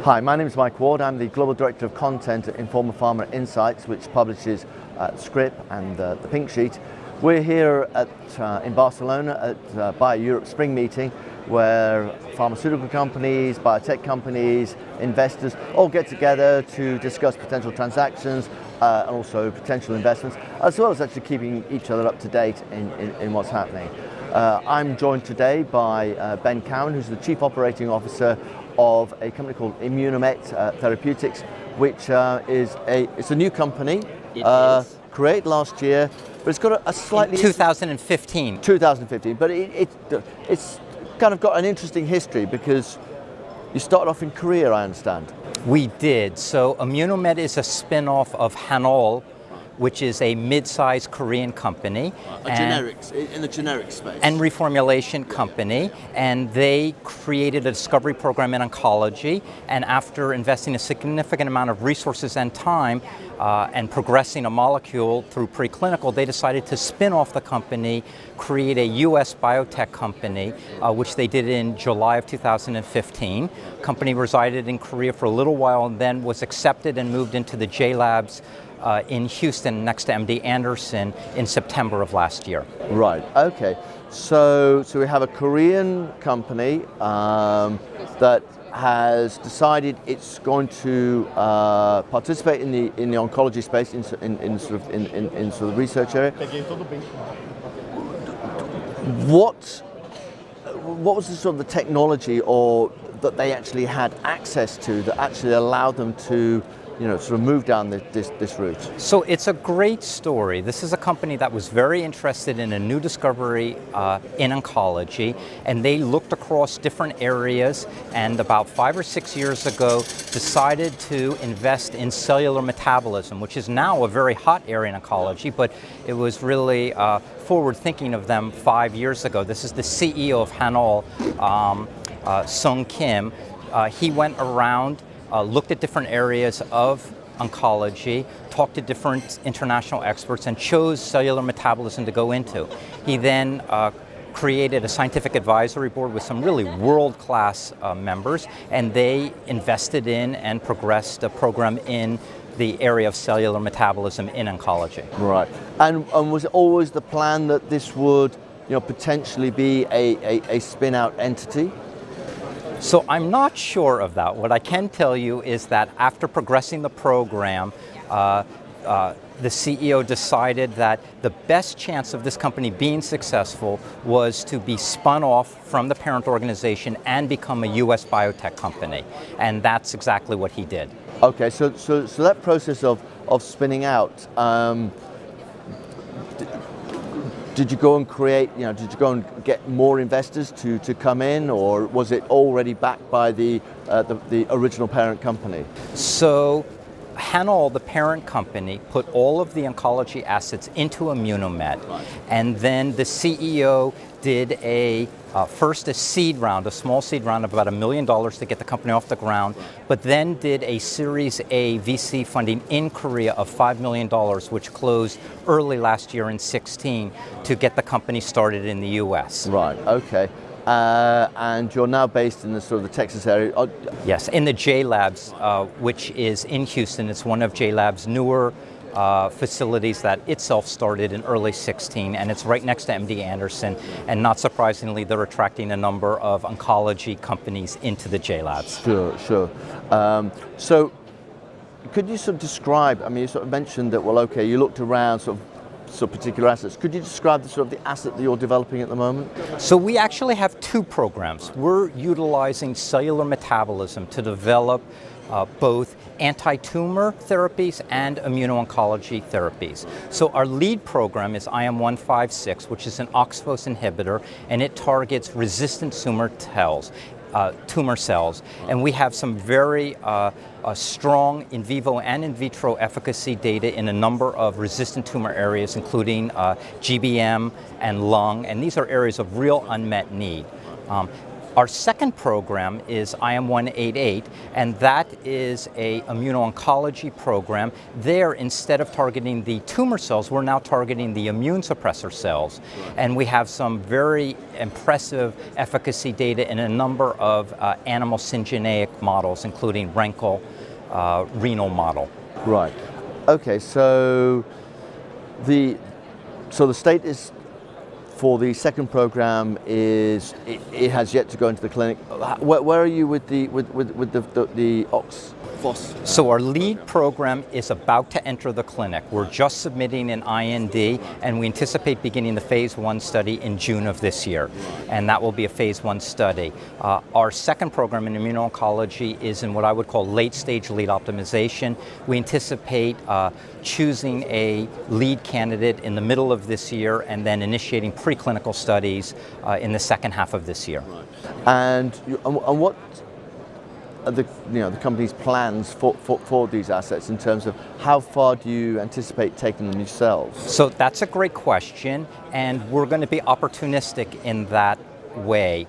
Hi, my name is Mike Ward. I'm the Global Director of Content at Informa Pharma Insights, which publishes Script and the Pink Sheet. We're here in Barcelona at Bio Europe Spring Meeting, where pharmaceutical companies, biotech companies, investors all get together to discuss potential transactions and also potential investments, as well as actually keeping each other up to date in what's happening. I'm joined today by Ben Cowen, who's the Chief Operating Officer of a company called ImmunoMet Therapeutics, which it's a new company, created last year, but it's got a slightly... 2015. 2015, but it's kind of got an interesting history because you started off in Korea, I understand. We did. So ImmunoMet is a spin-off of HanAll, which is a mid-sized Korean company. In the generic space. And reformulation company. And they created a discovery program in oncology. And after investing a significant amount of resources and time and progressing a molecule through preclinical, they decided to spin off the company, create a US biotech company, which they did in July of 2015. Company resided in Korea for a little while and then was accepted and moved into the JLABs in Houston next to MD Anderson in September of last year. Right, okay. So we have a Korean company that has decided it's going to participate in the oncology space in sort of research area. What was the sort of the technology or that they actually had access to that actually allowed them to sort of move down this route? So it's a great story. This is a company that was very interested in a new discovery in oncology, and they looked across different areas and about 5 or 6 years ago decided to invest in cellular metabolism, which is now a very hot area in oncology, but it was really forward thinking of them 5 years ago. This is the CEO of HanAll, Sung Kim. He went around, looked at different areas of oncology, talked to different international experts, and chose cellular metabolism to go into. He then created a scientific advisory board with some really world-class members, and they invested in and progressed a program in the area of cellular metabolism in oncology. Right. And was it always the plan that this would potentially be a spin-out entity? So I'm not sure of that. What I can tell you is that after progressing the program, the CEO decided that the best chance of this company being successful was to be spun off from the parent organization and become a US biotech company. And that's exactly what he did. Okay, so that process of spinning out, did you go and create, did you go and get more investors to come in, or was it already backed by the original parent company? So HanAll, the parent company, put all of the oncology assets into ImmunoMet, and then the CEO did first a seed round, a small seed round of about $1 million to get the company off the ground, but then did a Series A VC funding in Korea of $5 million, which closed early last year in 2016 to get the company started in the US. Right, okay. And you're now based in the sort of the Texas area? Yes, in the JLABs, which is in Houston. It's one of JLAB's newer facilities that itself started in early 2016, and it's right next to MD Anderson, and not surprisingly, they're attracting a number of oncology companies into the JLABs. Sure. So could you sort of describe, you sort of mentioned that, well, okay, you looked around sort of particular assets. Could you describe the sort of the asset that you're developing at the moment? So we actually have two programs. We're utilizing cellular metabolism to develop both anti-tumor therapies and immuno-oncology therapies. So our lead program is IM-156, which is an OXPHOS inhibitor, and it targets resistant tumor cells. And we have some very strong in vivo and in vitro efficacy data in a number of resistant tumor areas, including GBM and lung, and these are areas of real unmet need. Our second program is IM-188, and that is a immuno-oncology program. There, instead of targeting the tumor cells, we're now targeting the immune suppressor cells. Right. And we have some very impressive efficacy data in a number of animal syngeneic models, including renal model. Right. Okay, so the status for the second program is it has yet to go into the clinic. Where are you with the OXPHOS? So our lead program is about to enter the clinic. We're just submitting an IND, and we anticipate beginning the phase 1 study in June of this year, and that will be a phase 1 study. Our second program in immuno-oncology is in what I would call late-stage lead optimization. We anticipate choosing a lead candidate in the middle of this year and then initiating preclinical studies in the second half of this year. Right. And what are the company's plans for these assets in terms of how far do you anticipate taking them yourselves? So that's a great question, and we're going to be opportunistic in that way.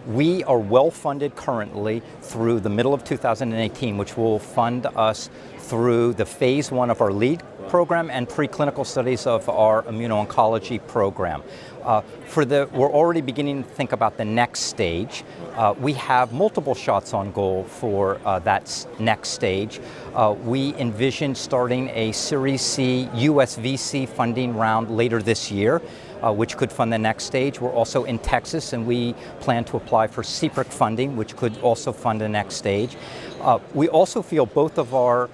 We are well funded currently through the middle of 2018, which will fund us through the phase 1 of our lead program and preclinical studies of our immuno-oncology program. We're already beginning to think about the next stage. We have multiple shots on goal for that next stage. We envision starting a Series C US VC funding round later this year, which could fund the next stage. We're also in Texas, and we plan to apply for CPRIC funding, which could also fund the next stage. We also feel both of our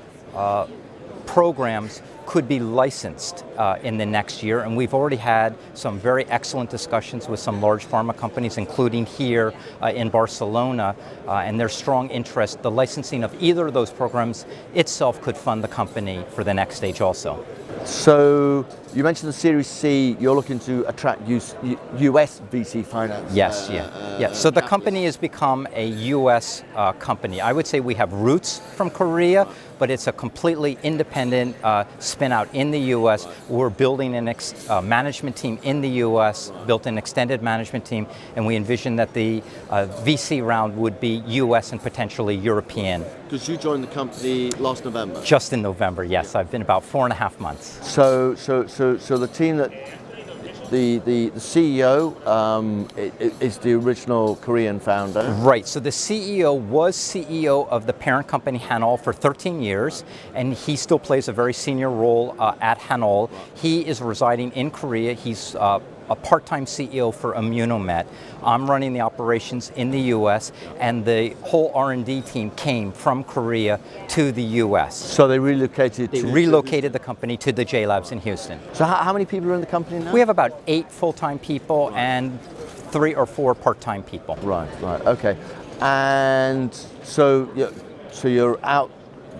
programs could be licensed in the next year, and we've already had some very excellent discussions with some large pharma companies, including here in Barcelona, and there's strong interest. The licensing of either of those programs itself could fund the company for the next stage also. So you mentioned the Series C, you're looking to attract US VC finance. Yes, yeah. So the company has become a US company. I would say we have roots from Korea, but it's a completely independent spin out in the US. We're building a management team in the US, built an extended management team, and we envision that the VC round would be US and potentially European. Because you joined the company last November? Just in November, yes. I've been about 4.5 months. So the team that the CEO is the original Korean founder. Right, so the CEO was CEO of the parent company HanAll for 13 years, and he still plays a very senior role at HanAll. He is residing in Korea. He's a part-time CEO for ImmunoMet. I'm running the operations in the US, and the whole R&D team came from Korea to the US. So they relocated the company to the JLABs in Houston. So how many people are in the company now? We have about 8 full-time people and 3 or 4 part-time people. Right, okay. And so you're out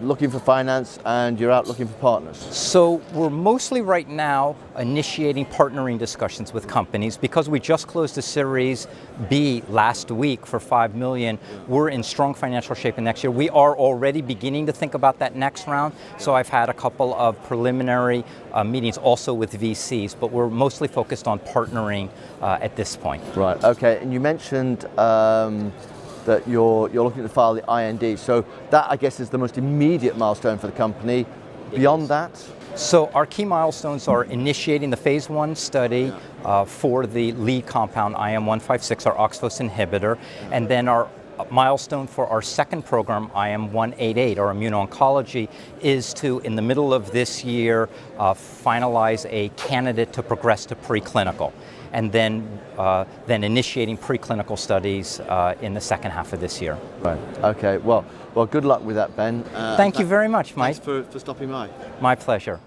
looking for finance and you're out looking for partners? So we're mostly right now initiating partnering discussions with companies. Because we just closed a Series B last week for $5 million, we're in strong financial shape in next year. We are already beginning to think about that next round, so I've had a couple of preliminary meetings also with VCs, but we're mostly focused on partnering at this point. Right, okay, and you mentioned that you're looking to file the IND. So that, I guess, is the most immediate milestone for the company. Beyond that? So our key milestones are initiating the phase 1 study for the lead compound IM-156, our OXPHOS inhibitor, and then our milestone for our second program, IM-188, our immuno-oncology, is to, in the middle of this year, finalize a candidate to progress to preclinical, and then initiating preclinical studies in the second half of this year. Right. Okay. Well, good luck with that, Ben. Thank you very much, Mike. Thanks for stopping by. My pleasure.